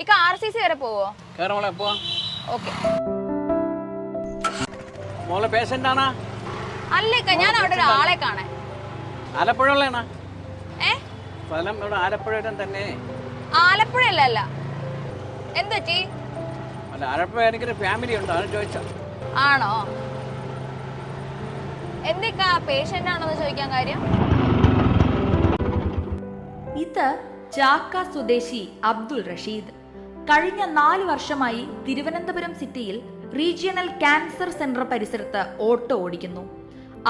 ഇക്ക RCC വരെ പോവോ? കേറ് മോളെ പോവാം. ഓക്കെ. മോളെ പേഷ്യന്റ് ആണോ? അല്ല ഇക്ക, ഞാൻ അവിടെ ഒരാളെ കാണാൻ. ആലപ്പുഴ ഉള്ളതാണോ? സ്ഥലം ഇവിടെ ആലപ്പുഴ തന്നെ. ആലപ്പുഴയല്ല. അല്ല, എന്ത് പറ്റി? അല്ല, ആലപ്പുഴ എനിക്കൊരു ഫാമിലി ഉണ്ട്, അത് ചോദിച്ചാ. ആണോ? എന്തൊക്കെ പേഷ്യന്റ് ആണെന്ന് ചോദിക്കാൻ കാര്യം? ഇത് ചാക്ക സ്വദേശി അബ്ദുൾ റഷീദ്. കഴിഞ്ഞ 4 വർഷമായി തിരുവനന്തപുരം സിറ്റിയിൽ റീജിയണൽ ക്യാൻസർ സെന്റർ പരിസരത്ത് ഓട്ടോ ഓടിക്കുന്നു.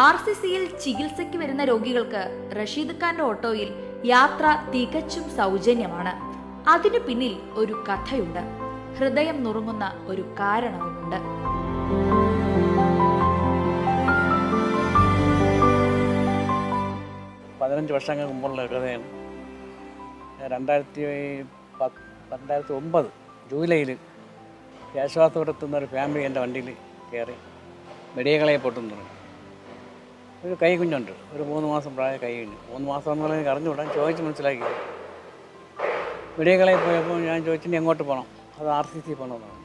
RCCയിൽ ചികിത്സയ്ക്ക് വരുന്ന രോഗികൾക്ക് റഷീദ് ഖാന്റെ ഓട്ടോയിൽ യാത്ര തികച്ചും സൗജന്യമാണ്. അതിനു പിന്നിൽ ഒരു കഥയുണ്ട്, ഹൃദയം നുറുങ്ങുന്ന ഒരു കാരണവുമുണ്ട്. വർഷങ്ങൾക്ക് മുമ്പുള്ള കഥയാണ്. 2009 ജൂലൈയിൽ കേശവാസപുരത്തുനിന്ന് ഒരു ഫാമിലി എൻ്റെ വണ്ടിയിൽ കയറി മെഡിയകളെ പൊട്ടുന്നു. ഒരു കൈ കുഞ്ഞുണ്ട്, ഒരു 3 മാസം പ്രായ കൈ കുഞ്ഞു. 3 മാസം എന്നുള്ള എനിക്ക് അറിഞ്ഞുകൂടാൻ ചോദിച്ച് മനസ്സിലാക്കി. മെഡിയകളെ പോയപ്പോൾ ഞാൻ ചോദിച്ചിട്ട് എങ്ങോട്ട് പോകണം, അത് RCC പോകണമെന്നാണ്.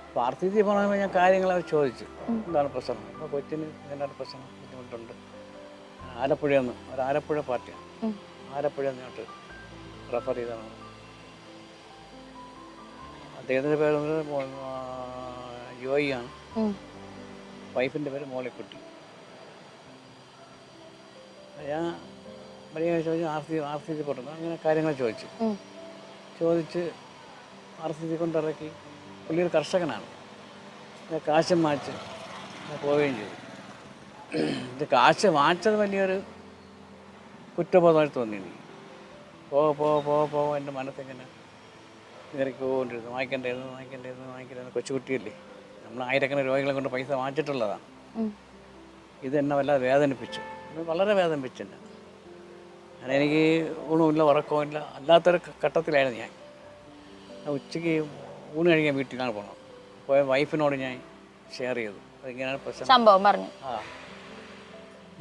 അപ്പോൾ RCC പോകണമെന്ന് ഞാൻ കാര്യങ്ങൾ ചോദിച്ചു, എന്താണ് പ്രശ്നം. അപ്പോൾ കൊച്ചിന് എന്താണ് പ്രശ്നം, ബുദ്ധിമുട്ടുണ്ട്. ആലപ്പുഴയെന്ന് ഒരു ആലപ്പുഴ പാർട്ടിയാണ്, ആലപ്പുഴയെന്ന് ഇങ്ങോട്ട് റെഫർ ചെയ്താണ്. അദ്ദേഹത്തിൻ്റെ പേര് ജോയി ആണ്, വൈഫിൻ്റെ പേര് മോളിക്കുട്ടി. ഞാൻ വലിയ ചോദിച്ചു RCC പോട്ടുണ്ട്, അങ്ങനെ കാര്യങ്ങൾ ചോദിച്ച് RCC കൊണ്ടിറക്കി. പുള്ളി ഒരു കർഷകനാണ്, കാശും വാങ്ങിച്ച് പോവുകയും ചെയ്തു. ഇത് കാശ് വാങ്ങിച്ചത് വലിയൊരു കുറ്റബോധമായിട്ട് തോന്നി എനിക്ക്. പോ എൻ്റെ മനസ്സിങ്ങനെ കയറിക്കൊണ്ടിരുന്നു. വാങ്ങിക്കേണ്ടത് കൊച്ചുകുട്ടിയല്ലേ, നമ്മൾ ആയിരക്കണക്കിന് രോഗികളെ കൊണ്ട് പൈസ വാങ്ങിച്ചിട്ടുള്ളതാണ്. ഇതെന്നെ വല്ലാതെ വേദനിപ്പിച്ചു, വളരെ വേദനിപ്പിച്ചു എന്നെ. കാരണം എനിക്ക് ഊണുമില്ല ഉറക്കവുമില്ല, അല്ലാത്തൊരു ഘട്ടത്തിലായിരുന്നു ഞാൻ. ഉച്ചയ്ക്ക് ഊണ് കഴിക്കാൻ വീട്ടിലാണ് പോകണം. പോയ വൈഫിനോട് ഞാൻ ഷെയർ ചെയ്തു, ഇങ്ങനെയാണ് പ്രശ്നം, സംഭവം പറഞ്ഞു.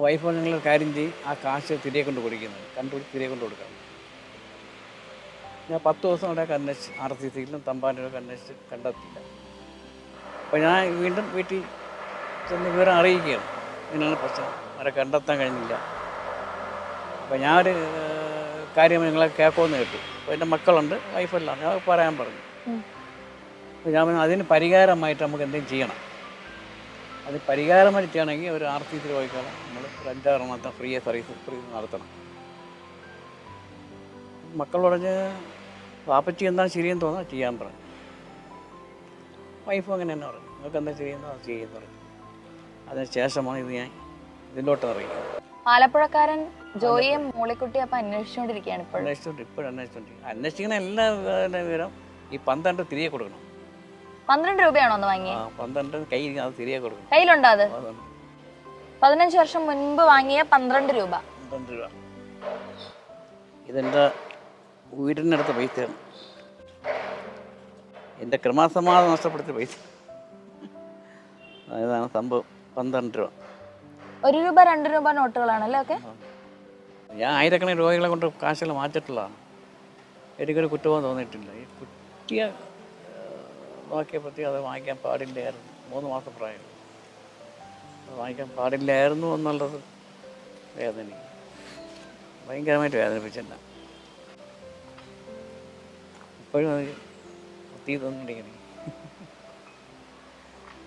വൈഫ് നിങ്ങളൊരു കാര്യം ചെയ്യും, ആ കാശ് തിരികെ കൊണ്ട് കൊടുക്കുന്നത് കണ്ടുപിടിച്ച് തിരികെ കൊണ്ട് കൊടുക്കാം. ഞാൻ 10 ദിവസം അവിടെയൊക്കെ അന്വേഷിച്ച്, RCCയിലും തമ്പാനൂരൊക്കെ അന്വേഷിച്ച് കണ്ടെത്തിയില്ല. അപ്പോൾ ഞാൻ വീണ്ടും വീട്ടിൽ ചെന്ന് വിവരം അറിയിക്കുകയാണ്, ഇങ്ങനെയാണ് പ്രശ്നം, അവരെ കണ്ടെത്താൻ കഴിഞ്ഞില്ല. അപ്പോൾ ഞാനൊരു കാര്യം നിങ്ങളെ കേൾക്കുമെന്ന് കേട്ടു. അപ്പോൾ എൻ്റെ മക്കളുണ്ട്, വൈഫെല്ലാം, ഞാൻ പറയാൻ പറഞ്ഞു. അപ്പോൾ ഞാൻ അതിന് പരിഹാരമായിട്ട് നമുക്ക് എന്തെങ്കിലും ചെയ്യണം. അത് പരിഹാരമായിട്ട് ചെയ്യണമെങ്കിൽ ഒരു RCC പോയിക്കാലം നമ്മൾ ഒരു 5-6 മാസം ഫ്രീ നടത്തണം. മക്കൾ പറഞ്ഞ് പാപ്പച്ചി എന്താണ് ശരിയെന്ന് തോന്നാൻ ചെയ്യാൻ പറഞ്ഞു. വൈഫും അങ്ങനെ തന്നെ പറഞ്ഞു, നിങ്ങൾക്ക് എന്താ ചെയ്യുന്നത് അത് ചെയ്യുമെന്ന് പറഞ്ഞു. അതിന് ശേഷമാണ് ഇത് ഞാൻ ഇതിലോട്ട് ഇറങ്ങിയത്. ആലപ്പുഴക്കാരൻ ജോയിയെ മോളിക്കുട്ടി അപ്പം അന്വേഷിച്ചുകൊണ്ടിരിക്കുകയാണ്. ഇപ്പോഴും അന്വേഷിക്കുന്ന എല്ലാ വിവരം ഈ 12 തിരികെ കൊടുക്കണം. 12 രൂപയാണോ ഒന്ന് വാങ്ങിയത്? 12 കൈ അത് തിരികെ കൊടുക്കണം. കയ്യിലുണ്ടോ അത്? 15 വർഷം മുൻപ് വാങ്ങിയ 12 രൂപ. ഇതെൻ്റെ വീടിനടുത്ത പൈസയാണ്, എൻ്റെ ക്രമസമാധാനം നഷ്ടപ്പെടുത്തിയ പൈസ. അതാണ് സംഭവം. 12 രൂപ. 1 രൂപ 2 രൂപ നോട്ടുകളാണല്ലേ ഒക്കെ? ഞാൻ ആയിരക്കണക്കിന് രോഗികളെ കൊണ്ട് കാശുകൾ മാറ്റിയിട്ടുള്ളതാണ്. എനിക്കൊരു കുറ്റവും തോന്നിയിട്ടില്ല. ഈ കുട്ടിയെ നോക്കിയപ്പോഴത്തേ അത് വാങ്ങിക്കാൻ പാടില്ലായിരുന്നു. 3 മാസം പ്രായം, അത് വാങ്ങിക്കാൻ പാടില്ലായിരുന്നു എന്നുള്ളത് വേദന ഭയങ്കരമായിട്ട് വേദനിപ്പിച്ചില്ല. ഇപ്പോഴും അത് തീ തോന്നിയിട്ടിങ്ങനെ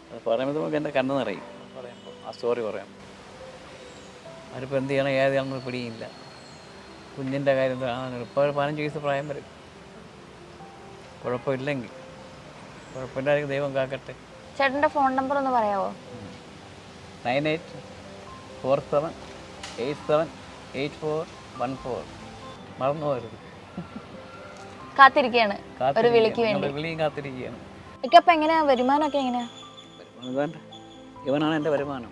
അത് പറയുമ്പോൾ നമുക്ക് എൻ്റെ കണ്ണ് നിറയും. പറയുമ്പോൾ ആ സ്റ്റോറി പറയുമ്പോൾ അവരിപ്പോൾ എന്ത് ചെയ്യണം ഏതാണെന്ന് പിടിയില്ല. കുഞ്ഞിൻ്റെ കാര്യം ഇപ്പോൾ 15 വയസ്സ് പ്രായം വരും. കുഴപ്പമില്ലെങ്കിൽ കുഴപ്പമില്ലായിരിക്കും, ദൈവം കാക്കട്ടെ. ചേട്ടൻ്റെ ഫോൺ നമ്പർ ഒന്ന് പറയാമോ? 9847878414. മറന്നു പോകരുത്. കാത്തിരിക്കുകയാണ് ഒരു വിളിക്ക് വേണ്ടി. വിളിയും കാത്തിരിക്കുകയാണ്. ഇക്കപ്പം എങ്ങനെയാ വരുമാനമൊക്കെ എങ്ങനെയാ? വരുമാനം ഇവനാണ് എൻ്റെ വരുമാനം,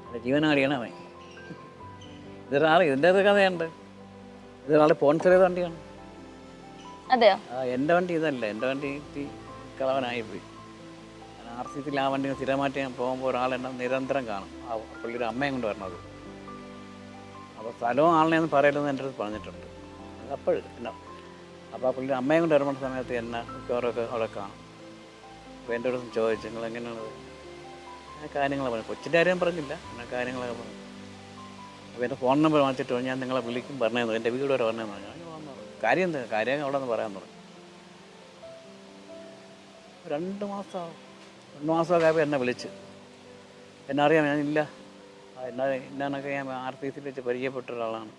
എൻ്റെ ജീവനാടിയാണ് അവൻ. ഇതിൻ്റെ ഒരു കഥയുണ്ട്. ഇതൊരാൾ സ്പോൺസർ ചെയ്ത വണ്ടിയാണ്. അതെയോ? എൻ്റെ വണ്ടി ഇതല്ല, എൻ്റെ വണ്ടി കളവനായിപ്പോയി. RCCയിൽ ആ വണ്ടി സ്ഥിരമായിട്ട് ഞാൻ പോകുമ്പോൾ ഒരാളെന്നെ നിരന്തരം കാണും. ആ പുള്ളിയുടെ അമ്മയും കൊണ്ട് വരണത്. അപ്പോൾ സ്ഥലവും ആളിനെയൊന്നും പറയലെന്ന് എൻ്റെ അടുത്ത് പറഞ്ഞിട്ടുണ്ട്. അപ്പോൾ അപ്പോൾ ആ പുള്ളി അമ്മയും കൊണ്ട് ഇറങ്ങുന്ന സമയത്ത് എന്നെ മിക്കവാറൊക്കെ അവിടെ കാണും. അപ്പോൾ എൻ്റെ അടുത്ത് ചോദിച്ചു നിങ്ങൾ എങ്ങനെയാണത്, ആ കാര്യങ്ങളെ പറഞ്ഞു. കൊച്ചിൻ്റെ കാര്യം പറഞ്ഞില്ല, പിന്നെ കാര്യങ്ങളൊക്കെ പറഞ്ഞു. അപ്പോൾ എൻ്റെ ഫോൺ നമ്പർ വാങ്ങിച്ചിട്ട് ഞാൻ നിങ്ങളെ വിളിക്കും പറഞ്ഞതെന്നു, എൻ്റെ വീട് വരെ പറഞ്ഞതെന്ന് പറഞ്ഞു. ഞാൻ വന്നു കാര്യം എന്താ കാര്യം അവിടെ നിന്ന് പറയാൻ പറഞ്ഞു. 2 മാസമൊക്കെ ആയപ്പോൾ എന്നെ വിളിച്ച്, എന്നെ അറിയാം ഞാനില്ല എന്നൊക്കെ ഞാൻ RCC വെച്ച് പരിചയപ്പെട്ട ഒരാളാണ്.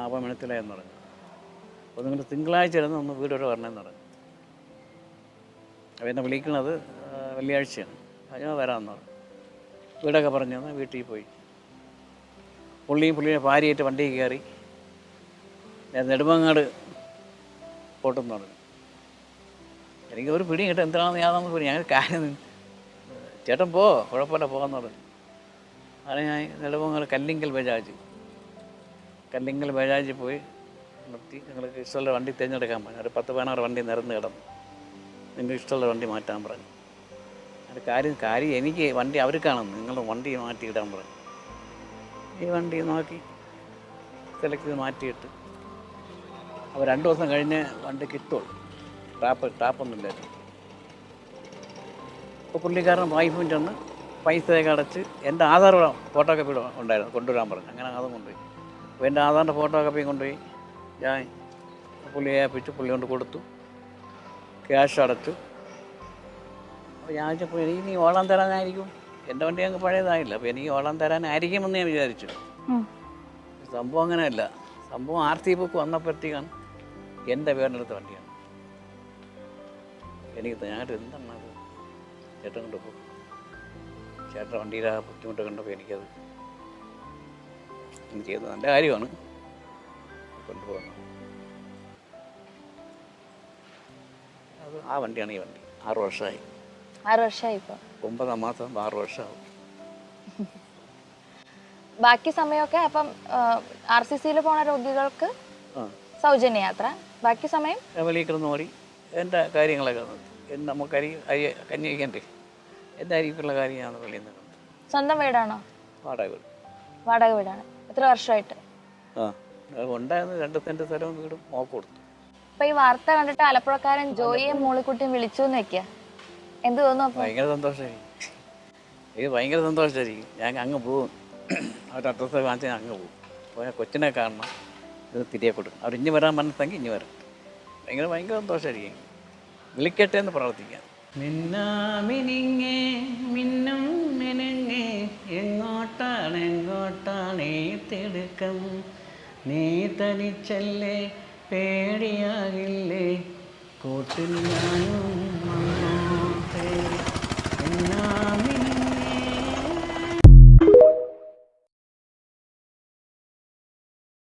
അപ്പോൾ മനസ്സിലായെന്ന് പറഞ്ഞു. അപ്പോൾ നിങ്ങൾ തിങ്കളാഴ്ച ഇരുന്ന് ഒന്ന് വീട് വരെ വരണമെന്ന് പറഞ്ഞു. അപ്പോൾ എന്നെ വിളിക്കുന്നത് വെള്ളിയാഴ്ചയാണ്. ഞാൻ വരാമെന്ന് പറഞ്ഞു. വീടൊക്കെ പറഞ്ഞു തന്നാൽ വീട്ടിൽ പോയി. പുള്ളിയുടെ ഭാര്യയായിട്ട് വണ്ടിയിൽ കയറി ഞാൻ നെടുമങ്ങാട് പോട്ടെന്ന് പറഞ്ഞു. എനിക്ക് ഒരു പിടി കിട്ടും എന്താണെന്ന് യാതൊന്നും പിടി. ഞങ്ങൾ കാര്യം ചേട്ടൻ കുഴപ്പമില്ല പോകാമെന്ന് പറഞ്ഞു. അങ്ങനെ ഞാൻ നെടുമങ്ങാട് കല്ലിങ്കൽ ബജാജിൽ പോയി നിർത്തി. നിങ്ങൾക്ക് ഇഷ്ടമുള്ള വണ്ടി തിരഞ്ഞെടുക്കാൻ പറഞ്ഞു. ഒരു 10-16 വണ്ടി നിരന്ന് കിടന്നു. നിങ്ങൾക്ക് ഇഷ്ടമുള്ള വണ്ടി മാറ്റാൻ പറഞ്ഞു. അത് കാര്യം എനിക്ക് വണ്ടി അവർക്കാണെന്ന്, നിങ്ങൾ വണ്ടി മാറ്റിയിടാൻ പറഞ്ഞു. ഈ വണ്ടി നോക്കി സെലക്ട് ചെയ്ത് മാറ്റിയിട്ട് അപ്പോൾ 2 ദിവസം കഴിഞ്ഞ് വണ്ടി കിട്ടുള്ളൂ. ടാപ്പൊന്നുമില്ലായിരുന്നു. അപ്പോൾ പുള്ളിക്കാരൻ വൈഫും ചെന്ന് പൈസയൊക്കെ അടച്ച് എൻ്റെ ആധാർ ഫോട്ടോ കോപ്പി ഉണ്ടായിരുന്നു കൊണ്ടുവരാൻ പറഞ്ഞു. അങ്ങനെ അതും കൊണ്ടുപോയി. അപ്പോൾ എൻ്റെ ആധാറിൻ്റെ ഫോട്ടോ കോപ്പിയും കൊണ്ടുപോയി ഞാൻ പുള്ളിയെ ഏൽപ്പിച്ചു. പുള്ളി കൊണ്ട് കൊടുത്തു, ക്യാഷ് അടച്ചു. അപ്പോൾ ഞാൻ വെച്ചപ്പോൾ എനിക്ക് നീ ഓടാൻ തരാനായിരിക്കും, എൻ്റെ വണ്ടി ഞങ്ങൾക്ക് പഴയതായില്ല, അപ്പോൾ എനിക്ക് ഓടാൻ തരാനായിരിക്കുമെന്ന് ഞാൻ വിചാരിച്ചു. സംഭവം അങ്ങനെയല്ല. സംഭവം RC ബുക്ക് വന്നപ്പോഴത്തേക്കാണ് എൻ്റെ പേരിനടുത്ത വണ്ടിയാണ്. എനിക്ക് ഞാനത് എന്താണ് അത് ചേട്ടൻ കൊണ്ട് പോകും, ചേട്ടൻ്റെ വണ്ടിയിലെ ബുദ്ധിമുട്ട് കണ്ടപ്പോൾ എനിക്കത് ചെയ്തത് നല്ല കാര്യമാണ് കൊണ്ടുപോകുന്നത്. അത് ആ വണ്ടിയാണ് ഈ വണ്ടി. 6 വർഷമായി. 6 വർഷമായി ഇപ്പോൾ. 9 മാസം 6 വർഷമാവും. ബാക്കി സമയമൊക്കെ അപ്പം RCCയിൽ പോണ രോഗികൾക്ക് സൗജന്യ യാത്ര, ബാക്കി സമയം വെളിയിൽ കിടന്ന് ഓടി എൻ്റെ കാര്യങ്ങളൊക്കെ നമുക്ക് കഞ്ഞി വയ്ക്കണ്ടേ, എൻ്റെ അരിക്കുള്ള കാര്യമാണ് വെളിയിൽ നിന്ന്. സ്വന്തം വീടാണോ? വാടക വീടാണ്. എത്ര വർഷമായിട്ട്? ഉണ്ടായിരുന്നു 2 സെൻറ്റ് സ്ഥലവും വീടും മോക്ക് കൊടുത്തു. അപ്പൊ ഈ വാർത്ത കണ്ടിട്ട് ആലപ്പുഴക്കാരൻ ജോയിയും മോളിക്കുട്ടിയും വിളിച്ചു എന്ന് വെക്കുക, എന്ത് തോന്നുന്നു? ഭയങ്കര സന്തോഷമായിരിക്കും. ഇത് ഭയങ്കര സന്തോഷമായിരിക്കും. ഞാൻ അങ്ങ് പോകും, അവർ അഡ്രസ്സ് വാങ്ങിച്ചാൽ അങ്ങ് പോകും. അപ്പോൾ കൊച്ചിനെ കാണണം, ഇത് തിരികെ കൊടുക്കും. അവർ ഇനി വരാൻ മനസ്സെങ്കിൽ ഇനി വരാം. ഭയങ്കര സന്തോഷമായിരിക്കും. വിളിക്കട്ടെ എന്ന് പ്രാർത്ഥിക്കാം. മിന്നാമിനിങ്ങേ മിന്നും മിനുങ്ങേ എങ്ങോട്ടാണ് തിടുക്കം, നീ തനിച്ചല്ലേ പേടിയാകില്ലേ കൂട്ടിൽ ഞാനും വന്നോട്ടെ.